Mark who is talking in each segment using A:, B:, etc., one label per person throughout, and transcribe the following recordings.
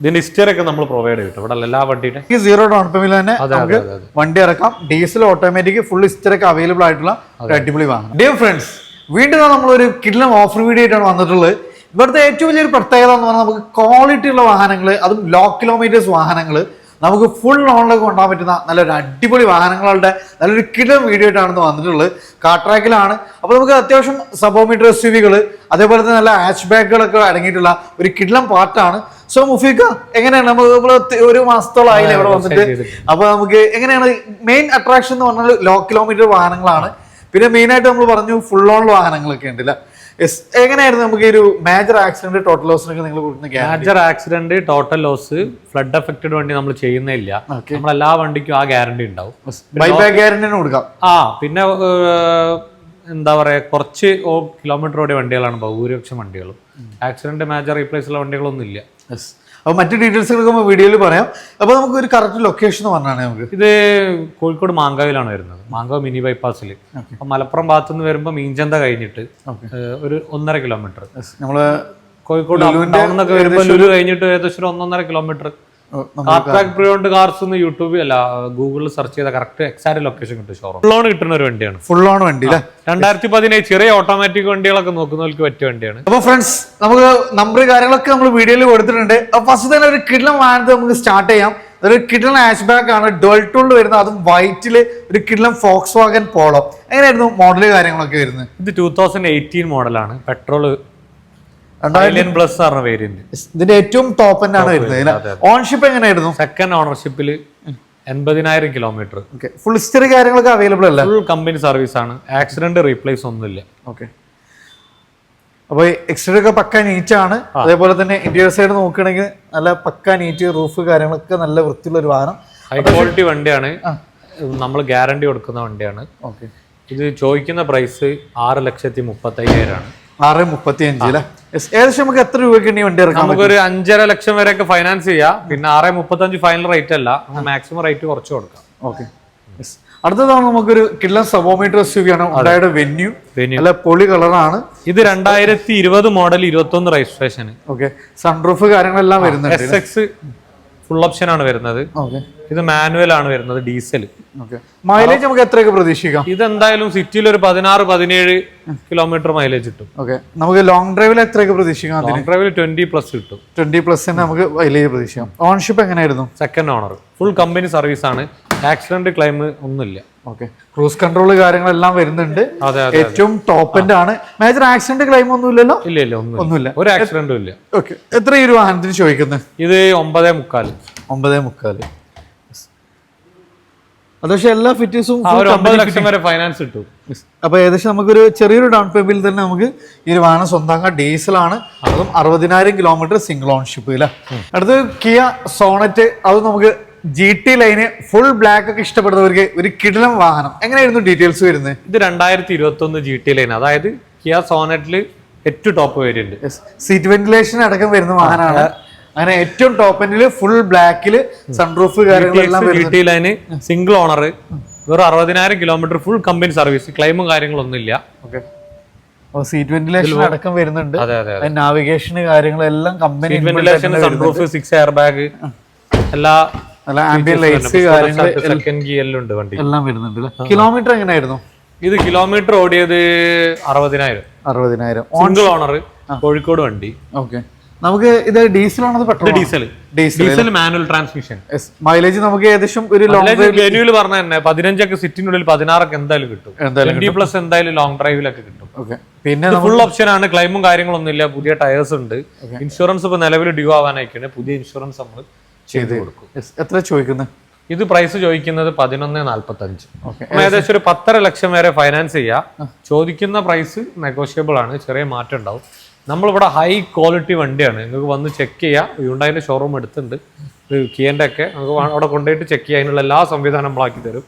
A: ഇതിന്റെ ഹിസ്റ്ററി നമ്മൾ പ്രൊവൈഡ് ചെയ്തിട്ട് ഇവിടെ എല്ലാ വണ്ടിയുടെ
B: സീറോ ഡൗൺ പേയ്മെന്റ് തന്നെ നമുക്ക് വണ്ടി ഇറക്കാം. ഡീസൽ ഓട്ടോമാറ്റിക് ഫുൾ ഹിസ്റ്ററി ഒക്കെ അവൈലബിൾ ആയിട്ടുള്ള അടിപൊളി വാഹനം. ഡിയർ ഫ്രണ്ട്സ്, വീണ്ടും നമ്മളൊരു കിടിലൻ ഓഫർ വീഡിയോ ആയിട്ടാണ് വന്നിട്ടുള്ളത്. ഇവിടുത്തെ ഏറ്റവും വലിയൊരു പ്രത്യേകത എന്ന് പറഞ്ഞാൽ നമുക്ക് ക്വാളിറ്റി ഉള്ള വാഹനങ്ങൾ, അതും ലോ കിലോമീറ്റേഴ്സ് വാഹനങ്ങൾ നമുക്ക് ഫുൾ ലോണിലേക്ക് കൊണ്ടുപോകാൻ പറ്റുന്ന നല്ലൊരു അടിപൊളി വാഹനങ്ങളുടെ നല്ലൊരു കിടിലൻ വീഡിയോ ആയിട്ടാണ് വന്നിട്ടുള്ളത്. കാർട്രാക്കിലാണ്. അപ്പോൾ നമുക്ക് അത്യാവശ്യം സബോമീറ്റർ SUV-കൾ അതേപോലെ തന്നെ നല്ല ഹാച്ച് ബാക്കുകളൊക്കെ അടങ്ങിയിട്ടുള്ള ഒരു കിടിലൻ പാർട്ടാണ്. സോ മുഫീഖ, എങ്ങനെയാണ് നമ്മൾ ഒരു മാസത്തോളം ആയില്ലേ ഇവിടെ വന്നിട്ട്? അപ്പൊ നമുക്ക് എങ്ങനെയാണ് മെയിൻ അട്രാക്ഷൻ എന്ന് പറഞ്ഞാൽ ലോ കിലോമീറ്റർ വാഹനങ്ങളാണ്. പിന്നെ മെയിനായിട്ട് നമ്മൾ പറഞ്ഞു ഫുൾ ഓൺ വാഹനങ്ങളൊക്കെ ഉണ്ടല്ല. എങ്ങനെയായിരുന്നു നമുക്ക് ഒരു മേജർ ആക്സിഡന്റ് ടോട്ടൽ ലോസിനൊക്കെ നിങ്ങൾ കൊടുക്കുന്ന?
A: Major accident total loss flood affected വണ്ടി നമ്മൾ ചെയ്യുന്നില്ല. നമ്മൾ എല്ലാ വണ്ടിക്കും ആ ഗ്യാരണ്ടി ഉണ്ടാവും.
B: ബൈബാക്ക് ഗ്യാരണ്ടി കൊടുക്കാം.
A: പിന്നെ എന്താ പറയാ, കുറച്ച് കിലോമീറ്റർ ഓടിയ വണ്ടികളാണ് ഭൂരിപക്ഷം വണ്ടികളും. ആക്സിഡന്റ് മേജർ റീപ്ലേസ് ഉള്ള വണ്ടികളൊന്നും ഇല്ല.
B: അപ്പോൾ മറ്റു ഡീറ്റെയിൽസുകളൊക്കെ വീഡിയോയിൽ പറയാം. അപ്പോൾ നമുക്ക് ഒരു കറക്റ്റ് ലൊക്കേഷൻ പറഞ്ഞാണ് നമുക്ക്.
A: ഇത് കോഴിക്കോട് മാങ്കാവിലാണ് വരുന്നത്, മാങ്കാവ് മിനി ബൈപ്പാസിൽ. അപ്പം മലപ്പുറം ഭാഗത്തു നിന്ന് വരുമ്പോൾ മീൻചന്ത കഴിഞ്ഞിട്ട് ഒരു 1.5 കിലോമീറ്റർ.
B: നമ്മള്
A: കോഴിക്കോട് ടൗണിന്നൊക്കെ വരുമ്പോൾ ലുലു കഴിഞ്ഞിട്ട് ഏകദേശം 1.5 കിലോമീറ്റർ. കാർട്രാക്ക് പ്രിയോണ്ട് കാർസ് എന്ന് യൂട്യൂബിൽ അല്ല ഗൂഗിളിൽ സെർച്ച് ചെയ്ത കറക്റ്റ് എക്സാക്ട് ലൊക്കേഷൻ കിട്ടും. ഷോറൂം ഫുൾ ഓൺ കിട്ടുന്ന ഒരു വണ്ടിയാണ്.
B: ഫുൾ ഓൺ വണ്ടി
A: 2017 ചെറിയ ഓട്ടോമാറ്റിക് വണ്ടികളൊക്കെ നോക്കുന്നവർക്ക് പറ്റിയ വണ്ടിയാണ്.
B: അപ്പൊ ഫ്രണ്ട്സ്, നമുക്ക് നമ്പർ കാര്യങ്ങളൊക്കെ നമ്മൾ വീഡിയോയിൽ കൊടുത്തിട്ടുണ്ട്. അപ്പൊ ഫസ്റ്റ് തന്നെ ഒരു കിടിലൻ വാഹനത്തെ നമുക്ക് സ്റ്റാർട്ട് ചെയ്യാം. ഒരു കിടിലൻ ഹാച്ച് ബാക്ക് ആണ്, ഡുവൽ ടൂണിൽ വരുന്നത്, അതും വൈറ്റില് ഒരു കിടിലൻ ഫോക്സ് വാഗൻ പോളോ. എങ്ങനെയായിരുന്നു മോഡല് കാര്യങ്ങളൊക്കെ വരുന്നത്?
A: ഇത് 2018 മോഡലാണ്. Petrol variant.
B: ഇതിന്റെ ഏറ്റവും ടോപ്പ് ആണ് വരുന്നത്. ഓൺഷിപ്പ് എങ്ങനെയായിരുന്നു?
A: സെക്കൻഡ് ഓണർഷിപ്പിൽ 80,000 കിലോമീറ്റർ.
B: ഫുൾ ഹിസ്റ്ററി കാര്യങ്ങളൊക്കെ അവൈലബിൾ അല്ല?
A: ഫുൾ കമ്പനി സർവീസ് ആണ്. ആക്സിഡന്റ് റീപ്ലേസ് ഒന്നുമില്ല.
B: ഓക്കെ. അപ്പൊ എക്സ്റ്റീരിയർ ഒക്കെ പക്ക നീറ്റ് ആണ്. അതേപോലെ തന്നെ ഇന്റീരിയർ സൈഡ് നോക്കുകയാണെങ്കിൽ നല്ല പക്ക നീറ്റ്, റൂഫ് കാര്യങ്ങളൊക്കെ നല്ല വൃത്തിയുള്ള ഒരു വാഹനം.
A: ഹൈ ക്വാളിറ്റി വണ്ടിയാണ്. നമ്മൾ ഗ്യാരണ്ടി കൊടുക്കുന്ന വണ്ടിയാണ്.
B: ഓക്കെ.
A: ഇത് ചോദിക്കുന്ന പ്രൈസ് 6,35,000 ആണ്.
B: 6,35,000 അല്ലേ? ഏകദേശം നമുക്ക് എത്ര രൂപയ്ക്ക് വണ്ടി ഇറക്കാം?
A: നമുക്കൊരു 5.5 ലക്ഷം വരെയൊക്കെ ഫൈനാൻസ് ചെയ്യാം. പിന്നെ 6,35,000 ഫൈനൽ റേറ്റ് അല്ല, മാക്സിമം റേറ്റ് കുറച്ച് കൊടുക്കാം.
B: ഓക്കെ. അടുത്തതാണ് നമുക്കൊരു കിടിലൻ സബോമീറ്റർ SUV ആണ്. ഹുണ്ടായുടെ വെന്യൂ നല്ല പൊളി കളറാണ്.
A: ഇത് 2020 മോഡൽ 21 രജിസ്ട്രേഷൻ.
B: ഓക്കെ. സൺറൂഫ് കാര്യങ്ങളെല്ലാം വരുന്നുണ്ട്.
A: SX ഫുൾ ഓപ്ഷൻ ആണ് വരുന്നത്. ഇത് മാനുവൽ ആണ് വരുന്നത്, ഡീസൽ.
B: മൈലേജ് നമുക്ക് എത്രയൊക്കെ പ്രതീക്ഷിക്കാം?
A: ഇത് എന്തായാലും സിറ്റിയിൽ ഒരു 16-17 കിലോമീറ്റർ മൈലേജ് കിട്ടും.
B: ഓക്കെ. നമുക്ക് ലോങ് ഡ്രൈവിൽ എത്രയൊക്കെ പ്രതീക്ഷിക്കാം?
A: ലോങ് ഡ്രൈവിൽ 20+ കിട്ടും.
B: 20+ തന്നെ നമുക്ക് മൈലേജ് പ്രതീക്ഷിക്കാം. ഓൺഷിപ്പ് എങ്ങനെയായിരുന്നു?
A: Second owner, full company service ആണ്. ആക്സിഡന്റ് ക്ലെയിം ഒന്നുമില്ല.
B: ഓക്കെ. ക്രൂസ് കൺട്രോൾ കാര്യങ്ങളെല്ലാം വരുന്നുണ്ട്. ഏറ്റവും ടോപ്പ് എൻഡ് ആണ്. മേജർ ആക്സിഡന്റ് ക്ലെയിം ഒന്നും ഇല്ലല്ലോ?
A: ഇല്ല, ഒന്നുമില്ല. ഒരു ആക്സിഡന്റും ഇല്ല.
B: ഓക്കെ. എത്ര ഈ ഒരു വാഹനത്തിന് ചോദിക്കുന്നത്?
A: ഇത് 9.25.
B: 9.25. അത് പക്ഷേ എല്ലാ ഫിറ്റീസും
A: 9 ലക്ഷം വരെ ഫൈനാൻസ് കിട്ടും.
B: അപ്പൊ ഏകദേശം നമുക്കൊരു ചെറിയൊരു ഡൗൺ പേയ്മെന്റിൽ തന്നെ നമുക്ക് ഈ ഒരു വാഹനം സ്വന്തമാക്കാം. ഡീസലാണ്, അതും 60,000 കിലോമീറ്റർ സിംഗിൾ ഓൺഷിപ്പ് ഇല്ല. അടുത്ത് കിയ സോണറ്റ്. അത് നമുക്ക് GT ലൈന് ഫുൾ ബ്ലാക്ക് ഒക്കെ ഇഷ്ടപ്പെടുന്നവർക്ക് ഒരു കിടിലൻ വാഹനം. എങ്ങനെയായിരുന്നു ഡീറ്റെയിൽസ് വരുന്നത്?
A: ഇത് 2021 GT ലൈൻ, അതായത് കിയ സോണറ്റില് ഏറ്റവും ടോപ്പ് വേരിയന്റ്.
B: സീറ്റ് വെന്റിലേഷൻ അടക്കം വരുന്ന വാഹനമാണ്. അങ്ങനെ ഏറ്റവും ടോപ്പ് എൻഡില് ഫുൾ ബ്ലാക്കില് സൺറൂഫ് കാര്യങ്ങളെല്ലാം
A: GT ലൈന് സിംഗിൾ ഓണർ, വെറും 60,000 കിലോമീറ്റർ, ഫുൾ കമ്പനി സർവീസ്, ക്ലെയിമും കാര്യങ്ങളൊന്നും ഇല്ല.
B: ഓക്കെ. സീറ്റ് വെന്റിലേഷൻ അടക്കം വരുന്നുണ്ട്. നാവിഗേഷൻ കാര്യങ്ങളെല്ലാം കമ്പനി
A: സൺറൂഫ്, 6 എയർ ബാഗ്, എല്ലാ
B: ആംബിയന്റ് ലൈറ്റ്സ് കാര്യങ്ങൾ
A: എല്ലാം
B: വരുന്നുണ്ട്. കിലോമീറ്റർ എങ്ങനെയായിരുന്നു?
A: ഇത് കിലോമീറ്റർ ഓടിയത്
B: 60,000.
A: സിംഗിൾ ഓണർ, കോഴിക്കോട് വണ്ടി.
B: ഓക്കെ. നമുക്ക് ഇത് ഡീസൽ ആണോ petrol?
A: Diesel manual transmission.
B: Mileage നമുക്ക് ഏകദേശം ഒരു
A: വെന്യൂല് പറഞ്ഞ തന്നെ 15 ഒക്കെ സിറ്റിനുള്ളിൽ 16 ഒക്കെ എന്തായാലും കിട്ടും. 20+ എന്തായാലും ലോങ് ഡ്രൈവിലൊക്കെ കിട്ടും.
B: പിന്നെ
A: ഫുൾ ഓപ്ഷൻ ആണ്. ക്ലെയിമും കാര്യങ്ങളൊന്നും ഇല്ല. പുതിയ ടയേഴ്സ് ഉണ്ട്. ഇൻഷുറൻസ് ഇപ്പൊ നിലവിൽ ഡ്യൂ ആവാനായിക്കാണ്. പുതിയ ഇൻഷുറൻസ് നമ്മൾ ചെയ്ത് കൊടുക്കും.
B: എത്ര ചോദിക്കുന്നത്?
A: ഇത് പ്രൈസ് ചോദിക്കുന്നത് 11.45. ഏകദേശം ഒരു 10.5 ലക്ഷം വരെ ഫൈനാൻസ് ചെയ്യാം. ചോദിക്കുന്ന പ്രൈസ് നെഗോഷ്യബിൾ ആണ്, ചെറിയ മാറ്റം ഉണ്ടാവും. നമ്മളിവിടെ ഹൈ ക്വാളിറ്റി വണ്ടിയാണ്. നിങ്ങൾക്ക് വന്ന് ചെക്ക് ചെയ്യാം. ഹ്യുണ്ടായിന്റെ ഷോറൂം എടുത്തുണ്ട്. കിയന്റെ ഒക്കെ നമുക്ക് അവിടെ കൊണ്ടുപോയിട്ട് ചെക്ക് ചെയ്യാൻ അതിനുള്ള എല്ലാ സംവിധാനം നമ്മളാക്കി തരും.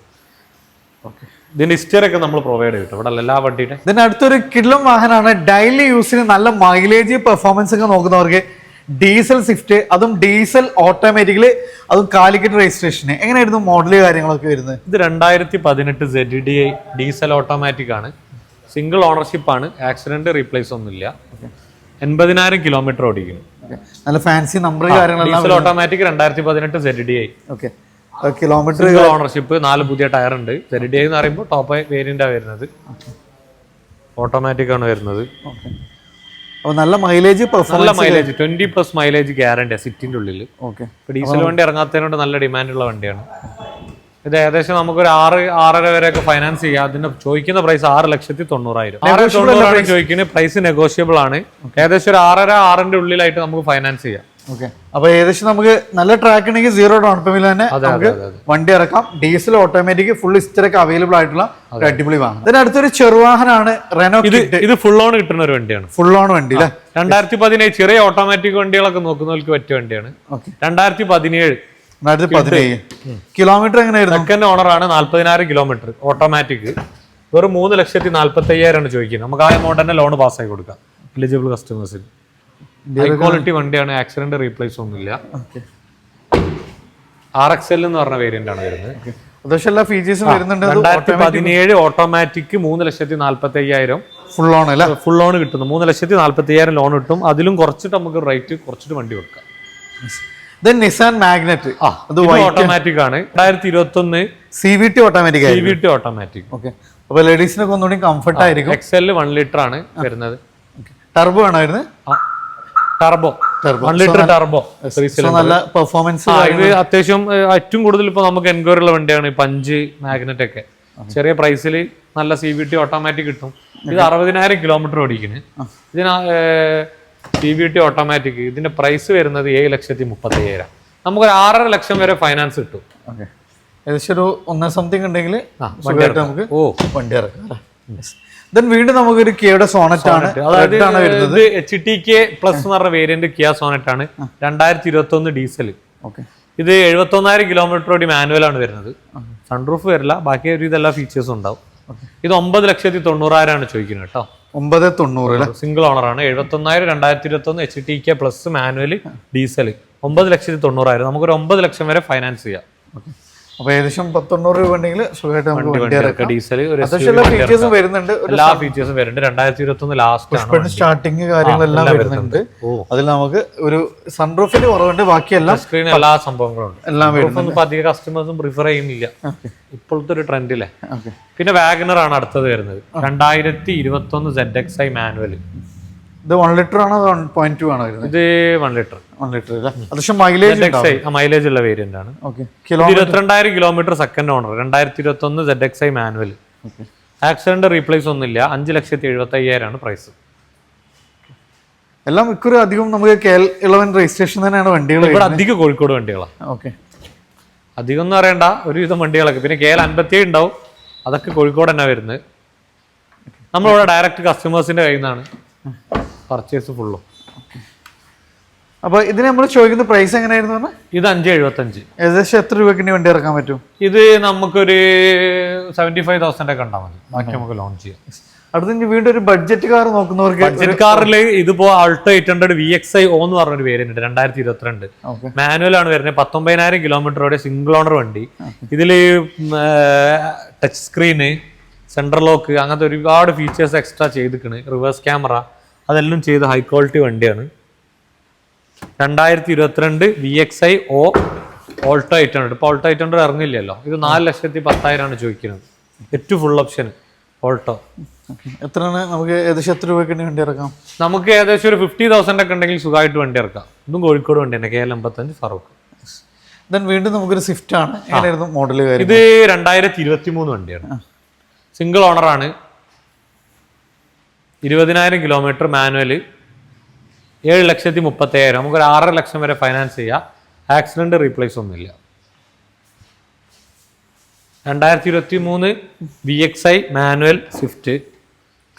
A: ഓക്കെ. ഇതിന്റെ ഹിസ്റ്ററി ഒക്കെ നമ്മൾ പ്രൊവൈഡ് ചെയ്തിട്ട് ഇവിടെ എല്ലാ വണ്ടിയുടെ.
B: ഇതിന്റെ അടുത്തൊരു കിടിലൻ വാഹനമാണ്. ഡെയിലി യൂസിന് നല്ല മൈലേജ് പെർഫോമൻസ് ഒക്കെ നോക്കുന്നവർക്ക് ഡീസൽ സ്വിഫ്റ്റ്, അതും ഡീസൽ ഓട്ടോമാറ്റിക്കലി, അതും കാലിക്കറ്റ് രജിസ്ട്രേഷന്. എങ്ങനെയായിരുന്നു മോഡല് കാര്യങ്ങളൊക്കെ വരുന്നത്?
A: ഇത് 2018 ZDI ഡീസൽ ഓട്ടോമാറ്റിക് ആണ്. സിംഗിൾ ഓണർഷിപ്പ് ആണ്. ആക്സിഡന്റ് റീപ്ലേസ് ഒന്നുമില്ല. 80,000 കിലോമീറ്റർ ഓടിക്കുന്നു.
B: നല്ല ഫാൻസി നമ്പർ കാര്യങ്ങളെല്ലാം.
A: Diesel automatic 2018 ZDI.
B: Okay, kilometre
A: ownership, 4 പുതിയ ടയർ ഉണ്ട്. ZDI എന്ന് പറയുമ്പോൾ ടോപ്പ് വേരിയന്റാ വരുന്നത്, ഓട്ടോമാറ്റിക് ആണ് വരുന്നത്.
B: അപ്പോൾ നല്ല മൈലേജ്,
A: നല്ല മൈലേജ്, 20+ മൈലേജ് ഗ്യാരണ്ടി സിറ്റിന്റെ ഉള്ളിൽ.
B: ഓക്കെ,
A: ഡീസൽ വണ്ടി ഇറങ്ങാത്തതിനോട് നല്ല ഡിമാൻഡുള്ള വണ്ടിയാണ് ഇത്. ഏകദേശം നമുക്കൊരു 6-6.5 വരെയൊക്കെ ഫൈനാൻസ് ചെയ്യാം. അതിന്റെ ചോദിക്കുന്ന പ്രൈസ് 6,90,000. 6,90,000 ചോദിക്കുന്നത്. പ്രൈസ് നെഗോഷ്യബിൾ ആണ്. ഏകദേശം ഒരു 6.5-6ന്റെ ഉള്ളിലായിട്ട് നമുക്ക് ഫൈനാൻസ് ചെയ്യാം.
B: ഓക്കെ, അപ്പൊ ഏകദേശം നമുക്ക് നല്ല ട്രാക്ക് ഉണ്ടെങ്കിൽ 0 ഡൗൺ പേയ്മെന്റ് തന്നെ നമുക്ക് വണ്ടി ഇറക്കാം. ഡീസൽ ഓട്ടോമാറ്റിക് ഫുൾ ഹിസ്റ്ററൊക്കെ അവൈലബിൾ ആയിട്ടുള്ള അടിപൊളി വാഹനം. ഇതിന് അടുത്തൊരു ചെറുവാഹനാണ് റെനോ.
A: ഇത് ഫുൾ ഓൺ കിട്ടുന്ന ഒരു വണ്ടിയാണ്.
B: ഫുൾ ഓൺ വണ്ടി അല്ലേ?
A: 2017 ചെറിയ ഓട്ടോമാറ്റിക് വണ്ടികളൊക്കെ നോക്കുന്നവർക്ക് പറ്റിയ വണ്ടിയാണ്. 2017
B: കിലോമീറ്റർ എങ്ങനെയായിരുന്നു?
A: സെക്കൻഡ് ഓണറാണ്. 40,000 കിലോമീറ്റർ ഓട്ടോമാറ്റിക്. വെറും 3,45,000 ചോദിക്കുന്നത്. നമുക്ക് ആ എമൗണ്ട് ലോൺ പാസ്സായി കൊടുക്കാം എലിജിബിൾ കസ്റ്റമേഴ്സിന്. ഹൈ ക്വാളിറ്റി വണ്ടിയാണ്. ആക്സിഡന്റ് റീപ്ലേസ് ഒന്നുമില്ല. RXL എന്ന് പറഞ്ഞ വേരിയന്റ് ആണ് വരുന്നത്.
B: എല്ലാ ഫീച്ചേഴ്സും വരുന്നുണ്ട്.
A: 2017 ഓട്ടോമാറ്റിക് 3,45,000
B: ഫുൾ ഓൺ അല്ല?
A: ഫുൾ ഓൺ കിട്ടുന്നു. 3,45,000 ലോൺ കിട്ടും. അതിലും കുറച്ചിട്ട് നമുക്ക് റേറ്റ് കുറച്ചിട്ട് വണ്ടി കൊടുക്കാം.
B: നിസാൻ മാഗ്നറ്റ്
A: ഓട്ടോമാറ്റിക് ആണ്. 2021
B: CVT automatic.
A: CVT automatic.
B: Okay, അപ്പൊ ലേഡീസിനൊക്കെ ഒന്നുകൂടി കംഫർട്ട് ആയിരിക്കും.
A: XL 1 ലിറ്റർ ആണ് വരുന്നത്.
B: ടർബോ ആണായിരുന്നു.
A: Turbo 1 litre turbo.
B: നല്ല പെർഫോമൻസ്.
A: ഇത് അത്യാവശ്യം ഏറ്റവും കൂടുതൽ ഇപ്പൊ നമുക്ക് എൻക്വയറി ഉള്ള വണ്ടിയാണ് പഞ്ച്, മാഗ്നറ്റ് ഒക്കെ. ചെറിയ പ്രൈസിൽ നല്ല CVT ഓട്ടോമാറ്റിക് കിട്ടും. ഇത് 60,000 കിലോമീറ്റർ ഓടിക്കുന്നു. ഇതിന് CVT ഓട്ടോമാറ്റിക്. ഇതിന്റെ പ്രൈസ് വരുന്നത് 7,30,000. നമുക്കൊരു 6.5 ലക്ഷം വരെ ഫൈനാൻസ് കിട്ടും.
B: ഏകദേശം ഒരു 1 സംതിങ് ഉണ്ടെങ്കിൽ നമുക്ക് വണ്ടി ഇറക്കാം. വീണ്ടും നമുക്കൊരു കിയയുടെ സോണറ്റ് ആണ്.
A: അതായത് HTK പ്ലസ് എന്ന് പറഞ്ഞ വേരിയന്റ് കിയ സോണറ്റ് ആണ്. 2021 ഡീസൽ. ഇത് 71,000 കിലോമീറ്റർ ഓടി മാനുവൽ ആണ് വരുന്നത്. സൺറൂഫ് വരില്ല, ബാക്കി ഒരു ഇതെല്ലാ ഫീച്ചേഴ്സും ഉണ്ടാവും. ഇത് 9,90,000 ചോദിക്കുന്നത് കേട്ടോ.
B: 9,90,000
A: സിംഗിൾ ഓണർ ആണ്. 71,000 2021 HTK പ്ലസ് മാനുവൽ ഡീസൽ 9,90,000. നമുക്കൊരു 9 ലക്ഷം വരെ ഫൈനാൻസ് ചെയ്യാം.
B: അപ്പൊ ഏകദേശം 1,900 രൂപ ഉണ്ടെങ്കിൽ
A: ഡീസൽ
B: ഫീച്ചേഴ്സും വരുന്നുണ്ട്.
A: എല്ലാ ഫീച്ചേഴ്സും വരുന്നുണ്ട്. 2021 ലാസ്റ്റ് ആണ്
B: സ്റ്റാർട്ടിങ് കാര്യങ്ങളെല്ലാം വരുന്നുണ്ട്. അതിൽ നമുക്ക് ഒരു സൺറൂഫിന് കുറവുണ്ട്, ബാക്കിയെല്ലാം
A: സ്ക്രീൻ എല്ലാ സംഭവങ്ങളും ഉണ്ട്.
B: എല്ലാം വരുന്നുണ്ട്.
A: അധിക കസ്റ്റമേഴ്സും പ്രിഫർ ചെയ്യുന്നില്ല ഇപ്പോഴത്തെ ഒരു ട്രെൻഡിലെ. പിന്നെ വാഗനർ ആണ് അടുത്തത് വരുന്നത്. 2021 ZXi മാനുവൽ.
B: ഇത് 1 ലിറ്റർ ആണോ 1.2 ആണോ വരുന്നത്?
A: ഇത് 1 ലിറ്റർ.
B: അത്യാവശ്യം
A: മൈലേജ് ഉള്ള വേരിയന്റ് ആണ്. 22,000 kilometre second owner. 2021 ZXi manual. Accident replace ഒന്നുമില്ല. 5,70,75,000 ആണ് പ്രൈസ്.
B: എല്ലാം ഇക്കുറി അധികം നമുക്ക് KL11 രജിസ്ട്രേഷൻ തന്നെയാണ് വണ്ടികൾ.
A: ഇവിടെ അധികം കോഴിക്കോട് വണ്ടികളാണ്. അധികം എന്ന് പറയണ്ട, ഒരുവിധം വണ്ടികളൊക്കെ. പിന്നെ KL57 ഉണ്ടാവും. അതൊക്കെ കോഴിക്കോട് തന്നെ വരുന്നത്. നമ്മളിവിടെ ഡയറക്റ്റ് കസ്റ്റമേഴ്സിന്റെ കയ്യിൽ നിന്നാണ് പർച്ചേസ് ഫുള്ളും.
B: അപ്പൊ ഇതിന് നമ്മൾ ചോദിക്കുന്ന പ്രൈസ് എങ്ങനെയായിരുന്നു പറഞ്ഞാൽ?
A: ഇത് 5,75.
B: ഏകദേശം എത്ര രൂപയ്ക്ക് വണ്ടി ഇറക്കാൻ പറ്റും?
A: ഇത് നമുക്കൊരു 75,000 ഒക്കെ ഉണ്ടാവും മതി. ബാക്കി നമുക്ക് ലോൺ ചെയ്യാം.
B: അടുത്ത വീണ്ടും ഒരു ബഡ്ജറ്റ് കാർ നോക്കുന്നവർക്ക്,
A: ബഡ്ജറ്റ് കാറിൽ ഇതിപ്പോ ആൾട്ടോ 800 VXi O എന്ന് പറഞ്ഞൊരു പേരുണ്ട്. 2022 മാനുവൽ ആണ് വരുന്നത്. 19,000 കിലോമീറ്ററോടെ സിംഗിൾ ഓണർ വണ്ടി. ഇതില് ടച്ച് സ്ക്രീന്, സെൻട്രൽ ലോക്ക്, അങ്ങനത്തെ ഒരുപാട് ഫീച്ചേഴ്സ് എക്സ്ട്രാ ചെയ്തിക്കണ്. റിവേഴ്സ് ക്യാമറ അതെല്ലാം ചെയ്ത് ഹൈ ക്വാളിറ്റി വണ്ടിയാണ്. 2022 VXi O ഓൾട്ടോ 800. ഇപ്പോൾ ഓൾട്ടോ 800 ഇറങ്ങില്ലല്ലോ. ഇത് 4,10,000 ചോദിക്കുന്നത്. ഏറ്റവും ഫുൾ ഓപ്ഷൻ ഓൾട്ടോ.
B: എത്രയാണ് നമുക്ക് ഏകദേശം എത്ര രൂപയ്ക്ക് വണ്ടി ഇറക്കാം?
A: നമുക്ക് ഏകദേശം ഒരു 50,000 ഒക്കെ ഉണ്ടെങ്കിൽ സുഖമായിട്ട് വണ്ടി ഇറക്കാം. ഇതും കോഴിക്കോട് വണ്ടി തന്നെ. KL85 ഫറൂഖ്.
B: വീണ്ടും നമുക്കൊരു സ്വിഫ്റ്റ് ആണ്. എങ്ങനെയായിരുന്നു മോഡൽ?
A: ഇത് 2023 വണ്ടിയാണ്. സിംഗിൾ ഓണറാണ്. 20,000 കിലോമീറ്റർ മാനുവൽ. 7,30,000. നമുക്കൊരു 6.5 ലക്ഷം വരെ ഫൈനാൻസ് ചെയ്യാം. ആക്സിഡന്റ് റീപ്ലേസ് ഒന്നുമില്ല. 2023 VXi manual Swift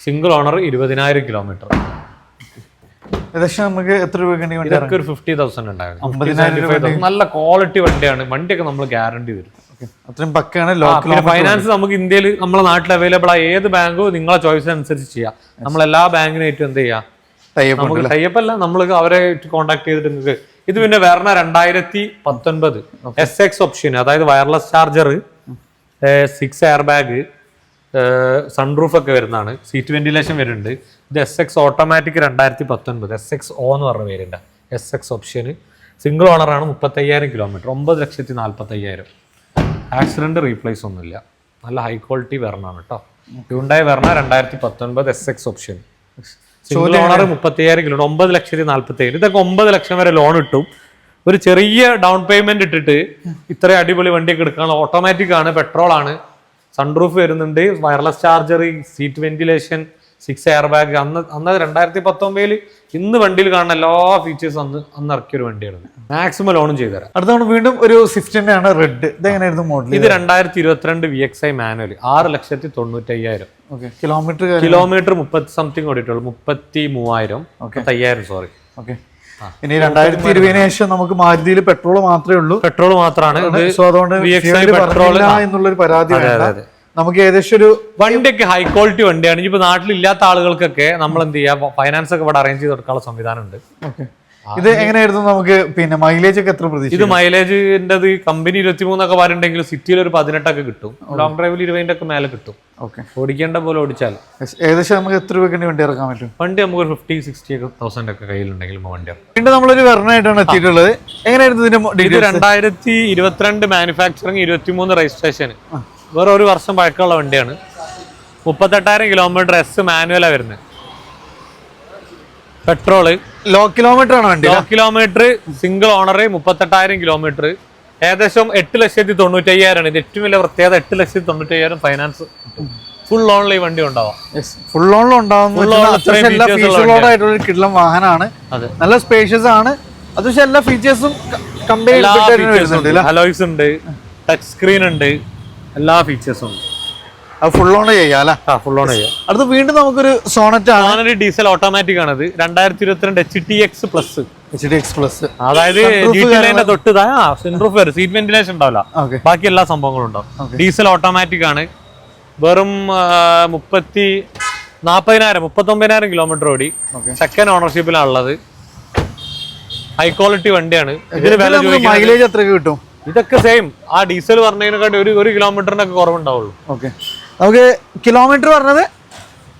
A: single owner. 20,000 kilometre.
B: ഏകദേശം നമുക്ക് എത്ര രൂപയ്ക്ക്
A: ഇതൊക്കെ ഒരു 50,000 ഉണ്ടാകും. നല്ല ക്വാളിറ്റി വണ്ടിയാണ്. വണ്ടിയൊക്കെ നമ്മൾ ഗ്യാരണ്ടി തരും.
B: അത്രയും പക്കയാണ്.
A: ഫൈനാൻസ് നമുക്ക് ഇന്ത്യയിൽ നമ്മളെ നാട്ടിൽ അവൈലബിൾ ആ ഏത് ബാങ്കോ നിങ്ങളെ ചോയ്സ് അനുസരിച്ച് ചെയ്യാം. നമ്മളെല്ലാ ബാങ്കിനായിട്ടും എന്ത് ചെയ്യാം, നമുക്ക് ടൈപ്പ് അല്ല, നമ്മൾ അവരെ കോൺടാക്ട് ചെയ്തിട്ട് നിങ്ങൾക്ക്. ഇത് പിന്നെ വേറെ 2019 SX ഓപ്ഷൻ, അതായത് wireless charger, 6 air bag, sunroof ഒക്കെ വരുന്നതാണ്. സീറ്റ് വെന്റിലേഷൻ വരുന്നുണ്ട്. ഇത് SX ഓട്ടോമാറ്റിക് 2019 SX O എന്ന് പറഞ്ഞ പേരുണ്ട്. SX ഓപ്ഷന്, സിംഗിൾ ഓണറാണ്, 35,000 കിലോമീറ്റർ, 9,40,000. ആക്സിഡന്റ് റീപ്ലേസ് ഒന്നുമില്ല, നല്ല ഹൈ ക്വാളിറ്റി വെർണാണ് കേട്ടോ. Hyundai Verna 2019 SX option, single owner, 35,000 kilometre, 9,40,000. ഇതൊക്കെ 9 ലക്ഷം വരെ ലോൺ കിട്ടും. ഒരു ചെറിയ ഡൗൺ പേയ്മെന്റ് ഇട്ടിട്ട് ഇത്രയും അടിപൊളി വണ്ടിയൊക്കെ എടുക്കാനുള്ള ഓട്ടോമാറ്റിക് ആണ്, പെട്രോൾ ആണ്, സൺറൂഫ് വരുന്നുണ്ട്, wireless charger, seat ventilation, 6 air bag. അന്ന് 2019 ഇന്ന് വണ്ടിയിൽ കാണുന്ന എല്ലാ ഫീച്ചേഴ്സും അന്ന് ഇറക്കിയ ഒരു വണ്ടിയാണ്. മാക്സിമം ലോണും ചെയ്തുതരാം.
B: അടുത്ത വീണ്ടും ഒരു സ്വിഫ്റ്റിന്റെ ആണ് റെഡ്. ഇത് എങ്ങനെയായിരുന്നു മോഡൽ?
A: ഇത് 2022 VXI മാനുവൽ, 6,95,000.
B: കിലോമീറ്റർ
A: 30 സംതിങ് ഓടിയിട്ടുള്ളൂ, 33,000 സോറി.
B: ഇനി 2020 ശേഷം നമുക്ക് മാരുതിയിൽ പെട്രോൾ മാത്രമേ ഉള്ളൂ,
A: പെട്രോൾ മാത്രമാണ്.
B: അതുകൊണ്ട് പെട്രോൾ എന്നുള്ളൊരു പരാതി നമുക്ക് ഏകദേശം ഒരു
A: വണ്ടിയൊക്കെ ഹൈ ക്വാളിറ്റി വണ്ടിയാണ്. ഇനിയിപ്പോ നാട്ടിലില്ലാത്ത ആളുകൾക്കൊക്കെ നമ്മൾ എന്ത് ചെയ്യാം, ഫൈനാൻസ് ഒക്കെ ഇവിടെ അറേഞ്ച് ചെയ്ത് കൊടുക്കാനുള്ള സംവിധാനം ഉണ്ട്.
B: ഇത് എങ്ങനെയായിരുന്നു നമുക്ക് പിന്നെ മൈലേജ് ഒക്കെ എത്ര പ്രതീക്ഷ?
A: ഇത് മൈലേജിന്റെ കമ്പനി 23 ഒക്കെ വരുന്നുണ്ടെങ്കിൽ സിറ്റിയിൽ ഒരു 18 ഒക്കെ കിട്ടും, ലോങ് ഡ്രൈവിൽ 20 ഒക്കെ മേലെ കിട്ടും. ഓടിക്കേണ്ട പോലെ ഓടിച്ചാൽ
B: ഏകദേശം നമുക്ക് എത്ര രൂപയ്ക്ക് വണ്ടി ഇറക്കാൻ പറ്റും?
A: വണ്ടി നമുക്ക് 50,000-60,000 ഒക്കെ കയ്യിലുണ്ടെങ്കിൽ വണ്ടി ഇറക്കും.
B: വീണ്ടും നമ്മളൊരു വെർണായിട്ടാണ് എത്തിയിട്ടുള്ളത്. എങ്ങനെയായിരുന്നു ഇതിന്റെ?
A: ഇത് 2022 മാനുഫാക്ചറിങ്, 23 രജിസ്ട്രേഷൻ, വേറെ ഒരു വർഷം പഴക്കമുള്ള വണ്ടിയാണ്. 38,000 കിലോമീറ്റർ, S മാനുവലാ വരുന്നത്, പെട്രോള്,
B: ലോ കിലോമീറ്റർ ആണ് വണ്ടി.
A: Low kilometre, single owner, 38,000 kilometre, ഏകദേശം 8,95,000 ഇത് ഏറ്റവും വലിയ പ്രത്യേകത. 8,95,000 ഫൈനാൻസ്, ഫുൾ ലോണിൽ ഈ വണ്ടി ഉണ്ടാവാം.
B: ഫുൾ ലോണിലുണ്ടാവുന്ന കിടിലം വാഹനമാണ്. നല്ല സ്പേഷ്യസ് ആണ്. അത്യാവശ്യം എല്ലാ ഫീച്ചേഴ്സും കമ്പനി
A: അലോയ്സ് ഉണ്ട്, ടച്ച് സ്ക്രീൻ ഉണ്ട്, എല്ലാ ഫീച്ചേഴ്സും ഉണ്ട്.
B: ഫുൾ ഓൺ ചെയ്യാം.
A: ഫുൾ ഓൺ ചെയ്യാം.
B: അടുത്ത് വീണ്ടും നമുക്കൊരു സോണറ്റ് ആണ്,
A: ഡീസൽ ഓട്ടോമാറ്റിക് ആണ്. 2022 HTX പ്ലസ്. അതായത് തൊട്ട് സൺറൂഫ് വരും, സീറ്റ് വെന്റിലേഷൻ ഉണ്ടാവില്ല, ബാക്കി എല്ലാ സംഭവങ്ങളും ഉണ്ടാവും. ഡീസൽ ഓട്ടോമാറ്റിക് ആണ്. വെറും 39,000 കിലോമീറ്റർ ഓടി, സെക്കൻഡ് ഓണർഷിപ്പിലാണുള്ളത്. ഹൈ ക്വാളിറ്റി വണ്ടിയാണ്. ഇതിന് വില
B: മൈലേജ് എത്ര കിട്ടും?
A: ഇതൊക്കെ സെയിം, ആ ഡീസൽ പറഞ്ഞതിനെക്കാട്ടി ഒരു കിലോമീറ്ററിനൊക്കെ കുറവുണ്ടാവുള്ളൂ.
B: നമുക്ക് കിലോമീറ്റർ പറഞ്ഞത്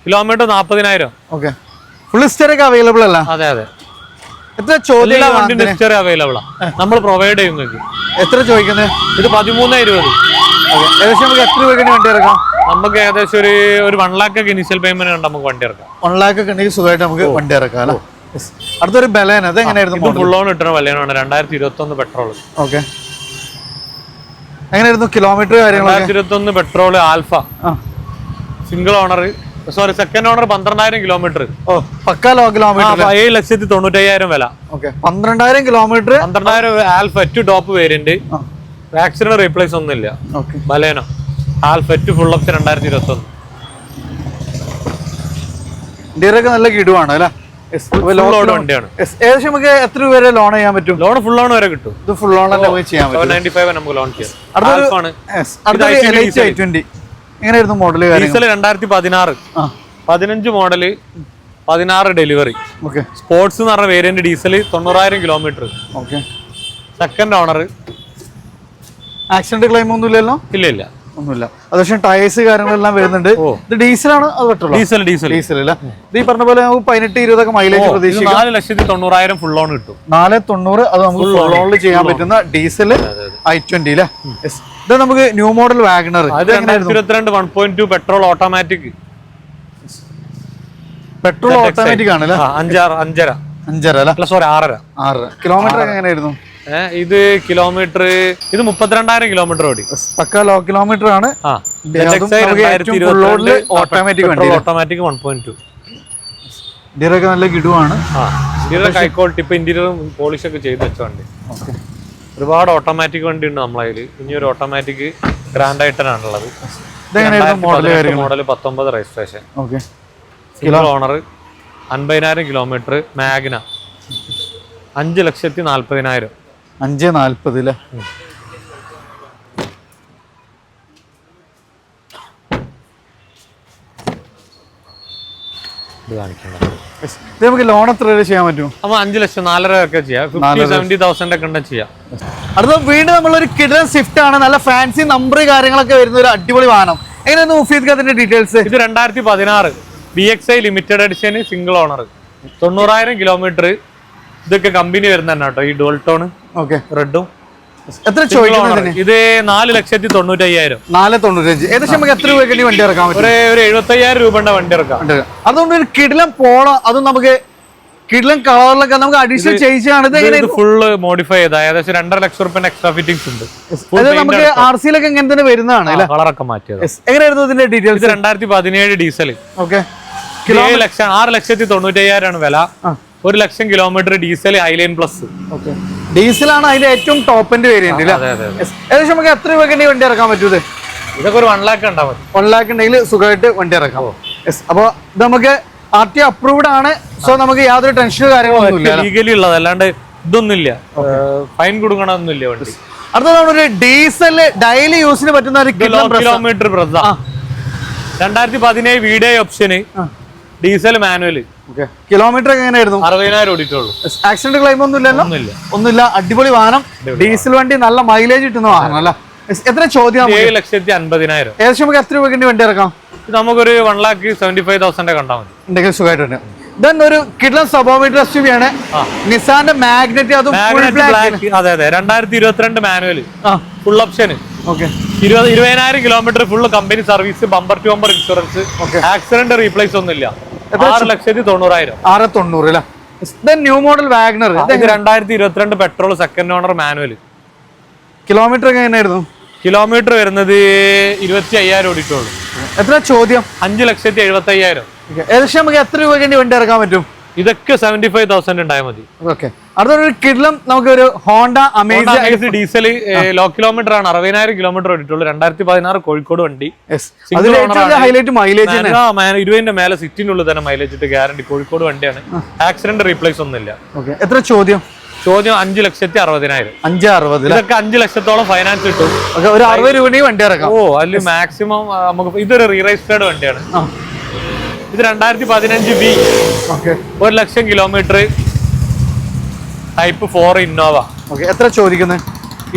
A: കിലോമീറ്റർ 40,000.
B: ഫുൾ ഹിസ്റ്ററി അവൈലബിൾ അല്ല?
A: അതെ.
B: എത്ര ചോദ്യം?
A: ഹിസ്റ്ററി അവൈലബിൾ ആണ്, നമ്മൾ പ്രൊവൈഡ് ചെയ്യും.
B: എത്ര ചോദിക്കുന്നത്?
A: ഇത് 13,20,000.
B: ഏകദേശം നമുക്ക് എത്ര രൂപയ്ക്ക് വണ്ടി ഇറക്കാം?
A: നമുക്ക് ഏകദേശം ഒരു 1 lakh ഒക്കെ ഇനിഷ്യൽ പേയ്മെന്റ് ഉണ്ട്, നമുക്ക് വണ്ടി ഇറക്കാം.
B: 1 lakh ഒക്കെ ഉണ്ടെങ്കിൽ സുഖമായിട്ട് നമുക്ക് വണ്ടി ഇറക്കാം അല്ലേ? അടുത്തൊരു ബലേന, അത് എങ്ങനെയായിരുന്നു?
A: ഫുൾ ഓൺ കിട്ടുന്ന ബലേനാണ്, 2021 പെട്രോൾ.
B: എങ്ങനെയായിരുന്നു കിലോമീറ്റർ കാര്യങ്ങൾ?
A: 2021 petrol, alpha, single owner, sorry second owner, 12,000 kilometre.
B: പക്കാ ലോ കിലോമീറ്റർ,
A: 7,90,000 വില.
B: 12,000 kilometre,
A: 12,000 alpha top variant, accident replace ഒന്നുമില്ല. Baleno alpha full option 2021.
B: ഇന്ത്യയിലൊക്കെ നല്ല കിടുവാണ് അല്ലേ?
A: വണ്ടിയാണ്.
B: ഏകദേശം നമുക്ക് എത്ര രൂപ വരെ ലോൺ ചെയ്യാൻ പറ്റും?
A: ലോൺ ഫുൾ ലോൺ വരെ കിട്ടും.
B: ഇത് ഫുൾ ലോൺ തന്നെ ചെയ്യാൻ പറ്റും.
A: 95 നമുക്ക് ലോൺ ചെയ്യാം.
B: എങ്ങനെയായിരുന്നു model?
A: Diesel 2016, 15 model, 16 delivery. Sports എന്ന് പറഞ്ഞ variant diesel, 90,000 kilometre. Second owner.
B: Accident claim ഒന്നും ഇല്ലല്ലോ? ഇല്ല. ഒന്നുമില്ല. അത്യാവശ്യം ടയേഴ്സ് കാര്യങ്ങളെല്ലാം വരുന്നുണ്ട്. ഇത് ഡീസലാണ്? അത് പെട്രോൾ? ഡീസൽ അല്ല. ഇത് ഈ പറഞ്ഞ പോലെ നമുക്ക് 18-20 ഒക്കെ മൈലേജ് പ്രതീക്ഷിക്കാം.
A: 4,90,000 ഫുൾ ലോൺ കിട്ടും.
B: 490 അത് നമുക്ക് ഫുൾ ലോണിൽ ചെയ്യാൻ പറ്റുന്ന ഡീസൽ i20 അല്ലേ? ഇത് നമുക്ക് new model WagonR,
A: 2022 1.2 petrol automatic.
B: Petrol automatic ആണ് അല്ലേ?
A: 5.5 അല്ല സോറി 6.5.
B: കിലോമീറ്റർ എങ്ങനെയായിരുന്നു?
A: ഇത് കിലോമീറ്റർ, ഇത് 32,000 കിലോമീറ്റർ ഓടി.
B: പക്ക ലോ കിലോമീറ്റർ ആണ്.
A: ഓട്ടോമാറ്റിക് 1.2.
B: ഇന്റീരിയർ നല്ല കിടുവാണ്.
A: High quality. ഇപ്പൊ ഇന്റീരിയറും പോളിഷ് ഒക്കെ ചെയ്ത് വെച്ച വണ്ടി. ഒരുപാട് ഓട്ടോമാറ്റിക് വണ്ടി ഉണ്ട് നമ്മളതിൽ. ഇനി ഒരു ഓട്ടോമാറ്റിക് ഗ്രാൻഡ് ഐറ്റനാണുള്ളത്. Model 19 registration, single owner, 50,000 kilometre, Magna, 5,40,000.
B: 5.40 അല്ലേ? നമുക്ക് ലോൺ എത്ര ചെയ്യാൻ പറ്റും?
A: അപ്പൊ 5 ലക്ഷം 4.5 ഒക്കെ ചെയ്യാം. 50,000-70,000 ഒക്കെ ചെയ്യാം.
B: അടുത്ത വീണ്ടും നമ്മളൊരു കിഡൻ സ്വിഫ്റ്റ് ആണ്. നല്ല ഫാൻസി നമ്പർ കാര്യങ്ങളൊക്കെ വരുന്ന ഒരു അടിപൊളി വാഹനം. എങ്ങനെയായിരുന്നു മുഫീദ് അതിന്റെ ഡീറ്റെയിൽസ്?
A: ഇത് 2016 BXI limited edition, single owner, 90,000 kilometre, ഇതൊക്കെ കമ്പനി വരുന്ന കേട്ടോ, ഈ ഡുവൽ ടോൺ
B: ഓക്കെ
A: റെഡും.
B: എത്ര ചോദിക്കുന്നത്?
A: ഇത് 4,95,000.
B: 495. ഏകദേശം നമുക്ക് എത്ര രൂപയ്ക്ക് വണ്ടി ഇറക്കാൻ പറ്റും?
A: ഒരു 75,000 രൂപയുടെ വണ്ടി ഇറക്കാം.
B: അതുകൊണ്ട് ഒരു കിടിലം പോളോ, അതും നമുക്ക് കിടിലം കളറിലൊക്കെ നമുക്ക് അഡീഷണൽ ചെയ്യിച്ചാണ്.
A: ഇത് ഫുള്ള് മോഡിഫൈ ചെയ്ത ഏകദേശം 2.5 ലക്ഷം രൂപ എക്സ്ട്രാ ഫിറ്റിംഗ്സ് ഉണ്ട്.
B: നമുക്ക് RC-ലൊക്കെ ഇങ്ങനെ തന്നെ വരുന്നതാണ്.
A: കളറൊക്കെ മാറ്റിയത്.
B: എങ്ങനെയായിരുന്നു ഇതിന്റെ ഡീറ്റെയിൽസ്?
A: 2017 ഡീസൽ.
B: ഓക്കെ.
A: 6,95,000 ആണ് വില. 1 ലക്ഷം കിലോമീറ്റർ ഡീസൽ ഹൈലൈൻ പ്ലസ്.
B: ഡീസലാണ് അതിന്റെ ഏറ്റവും ടോപ്പ് എൻഡ് വേരിയന്റ്. ഏകദേശം നമുക്ക് എത്ര രൂപയ്ക്ക് വണ്ടി ഇറക്കാൻ പറ്റൂത്?
A: ഇതൊക്കെ ഒരു 1 ലാക്ക് ഉണ്ടാവും.
B: 1 ലാക്ക് ഉണ്ടെങ്കിൽ സുഖമായിട്ട് വണ്ടി ഇറക്കാം. അപ്പൊ ഇത് നമുക്ക് RT അപ്രൂവ്ഡ് ആണ്. സോ നമുക്ക് യാതൊരു ടെൻഷനോ കാര്യങ്ങളൊന്നും ഇല്ല.
A: ലീഗലി ഉള്ളത് അല്ലാണ്ട് ഇതൊന്നുമില്ല, ഫൈൻ കൊടുക്കണമെന്നില്ല വണ്ടി.
B: അടുത്ത നമ്മളൊരു ഡീസൽ ഡെയിലി യൂസിന് പറ്റുന്ന ഒരു
A: കിലോമീറ്റർ 2017 വീഡിയോ ഓപ്ഷന് ഡീസൽ മാനുവൽ.
B: കിലോമീറ്റർ എങ്ങനെയായിരുന്നു?
A: 60,000 ഓടിയിട്ടുള്ളൂ.
B: ആക്സിഡന്റ് ക്ലെയിം ഒന്നുമില്ല. അടിപൊളി വാഹനം, ഡീസൽ വണ്ടി, നല്ല മൈലേജ് കിട്ടുന്ന വാഹനം അല്ല. എത്ര ചോദ്യം?
A: 7,50,000.
B: ഏകദേശം നമുക്ക് എത്ര രൂപയ്ക്ക് വണ്ടി ഇറക്കാം?
A: നമുക്കൊരു 1,75,000 കണ്ടാൽ മതി.
B: ഉണ്ടെങ്കിൽ സുഖമായിട്ടുണ്ട്. ഇതന്നെ ഒരു കിഡ്ലൻ സബോമീറ്റർ SUV ആണ്. നിസാന്റെ മാഗ്നറ്റ്. അതും
A: അതെ 2022 manual full option. 20,000 kilometre full company service, bumper to bumper insurance, accident replace ഒന്നുമില്ല. 6,90,000.
B: 690. New model WagonR.
A: 2022 petrol second owner manual.
B: Kilometre എങ്ങനെയായിരുന്നു?
A: കിലോമീറ്റർ വരുന്നത് 25,000 ഓടിയിട്ടുള്ളൂ.
B: എത്ര ചോദ്യം?
A: 5,70,75,000.
B: ഏകദേശം നമുക്ക് എത്ര രൂപയ്ക്ക് വണ്ടി ഇറക്കാൻ പറ്റും?
A: ഇതൊക്കെ 75,000 ഉണ്ടായാൽ മതി.
B: അടുത്തൊരു കിഡ്ലം നമുക്ക് ഒരു Honda Amaze
A: diesel low kilometre ആണ്. 60,000 കിലോമീറ്റർ ഓടിയിട്ടുള്ളൂ. 2016 കോഴിക്കോട് വണ്ടി.
B: ഹൈലൈറ്റ് മൈലേജ്
A: 20ന്റെ മേലെ സിറ്റിനുള്ളിൽ തന്നെ മൈലേജ് ഇട്ട് ഗ്യാരണ്ടി. കോഴിക്കോട് വണ്ടിയാണ്. ആക്സിഡന്റ് റീപ്ലേസ് ഒന്നുമില്ല.
B: എത്ര ചോദ്യം?
A: 5,60,000.
B: 5,60,000.
A: ഇതൊക്കെ 5 ലക്ഷത്തോളം ഫൈനാൻസ് കിട്ടും.
B: ഒരു 60 രൂപ വണ്ടി ഇറക്കാം.
A: അതിൽ മാക്സിമം നമുക്ക് ഇതൊരു റീരജിസ്റ്റേർഡ് വണ്ടിയാണ്. ഇത് 2015 B. 1 ലക്ഷം കിലോമീറ്റർ ടൈപ്പ് 4 ഇന്നോവ.
B: എത്ര ചോദിക്കുന്നത്?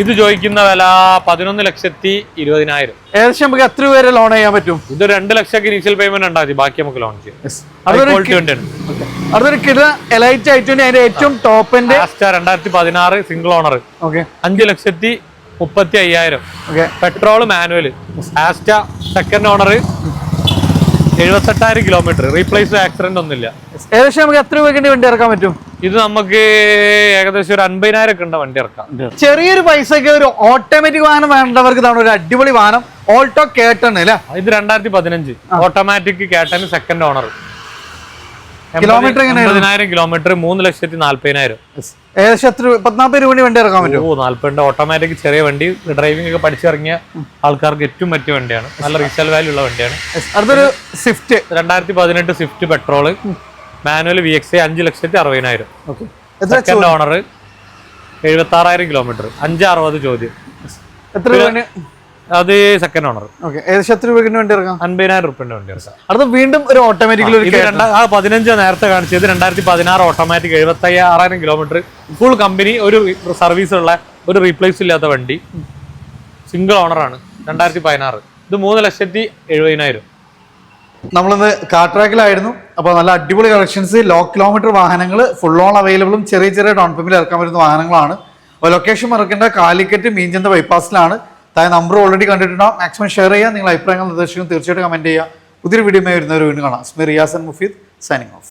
A: ഇത് ചോദിക്കുന്ന വില 11,20,000.
B: ഏകദേശം നമുക്ക് എത്ര രൂപ വരെ ലോൺ ചെയ്യാൻ പറ്റും?
A: ഇത് 2 ലക്ഷം ഇനീഷ്യൽ പേയ്മെന്റ് ഉണ്ടാവും, ബാക്കി നമുക്ക് ലോൺ ചെയ്യാം.
B: അതൊരു എലൈറ്റ് ആയിട്ട് ഏറ്റവും top end
A: 2016 single owner. 5,30,35,000. Petrol manual. Asta second owner. 78,000 kilometre. Replace accident ഒന്നുമില്ല.
B: ഏകദേശം നമുക്ക് എത്ര രൂപയ്ക്ക് വണ്ടി ഇറക്കാൻ പറ്റും?
A: ഇത് നമുക്ക് ഏകദേശം ഒരു 50,000 ഒക്കെ ഉണ്ട് വണ്ടി ഇറക്കാം.
B: ചെറിയൊരു പൈസക്ക് ഒരു ഓട്ടോമാറ്റിക് വാഹനം വേണ്ടവർക്ക് ഇതാണ് ഒരു അടിപൊളി വാഹനം. ഓൾട്ടോ കേട്ടൺ അല്ലേ?
A: ഇത് 2015 ഓട്ടോമാറ്റിക് കേട്ടൺ സെക്കൻഡ് ഓണർ.
B: Kilometre
A: 80,000 kilometre. 3,40,000.
B: ഏകദേശം 40 രൂപ വണ്ടി ഇറക്കാൻ പറ്റും.
A: 40 ഓട്ടോമാറ്റിക് ചെറിയ വണ്ടി. ഡ്രൈവിംഗ് ഒക്കെ പഠിച്ചിറങ്ങിയ ആൾക്കാർക്ക് ഏറ്റവും പറ്റിയ വണ്ടിയാണ്. നല്ല റീസെയിൽ വാല്യൂ ഉള്ള വണ്ടിയാണ്.
B: അടുത്തൊരു Swift.
A: 2018 Swift petrol manual VXI. 5,60,000. Second owner. 76,000 kilometre. 5,60 ചോദ്യം.
B: എത്ര രൂപ?
A: അത് സെക്കൻഡ് ഓണർ.
B: ഏകദേശം എത്ര രൂപയ്ക്ക് വണ്ടി ഇറക്കാം?
A: 50,000 രൂപയുടെ വണ്ടി ഇറക്കാം.
B: അടുത്ത വീണ്ടും ഒരു ഓട്ടോമാറ്റിക്.
A: 15 നേരത്തെ കാണിച്ചത് 2016 ഓട്ടോമാറ്റിക്. 76,000 kilometre full company. ഒരു സർവീസ് ഉള്ള, ഒരു റീപ്ലേസ് ഇല്ലാത്ത വണ്ടി. സിംഗിൾ ഓണർ ആണ്. 2016. ഇത് 3,70,70,000.
B: നമ്മളിന്ന് കാർ ട്രാക്കിലായിരുന്നു. അപ്പോൾ നല്ല അടിപൊളി കളക്ഷൻസ്, ലോ കിലോമീറ്റർ വാഹനങ്ങൾ, ഫുൾ ഓൺ അവൈലബിളും ചെറിയ ചെറിയ ഡൗൺ പേയ്മെന്റിൽ ഇറക്കാൻ പറ്റുന്ന വാഹനങ്ങളാണ്. അപ്പോൾ ലൊക്കേഷൻ മറക്കേണ്ട, കാലിക്കറ്റ് മീൻചന്ത ബൈപ്പാസിലാണ്. താഴെ നമ്പർ ഓൾറെഡി കണ്ടിട്ടുണ്ടാവും. മാക്സിമം ഷെയർ ചെയ്യുക. നിങ്ങൾ അഭിപ്രായങ്ങൾ നിർദ്ദേശിക്കും തീർച്ചയായിട്ടും കമന്റ് ചെയ്യുക. പുതിയൊരു വീഡിയോ വരുന്നവർ വീണ്ടും കാണാം. Riyas and Mufeed signing off.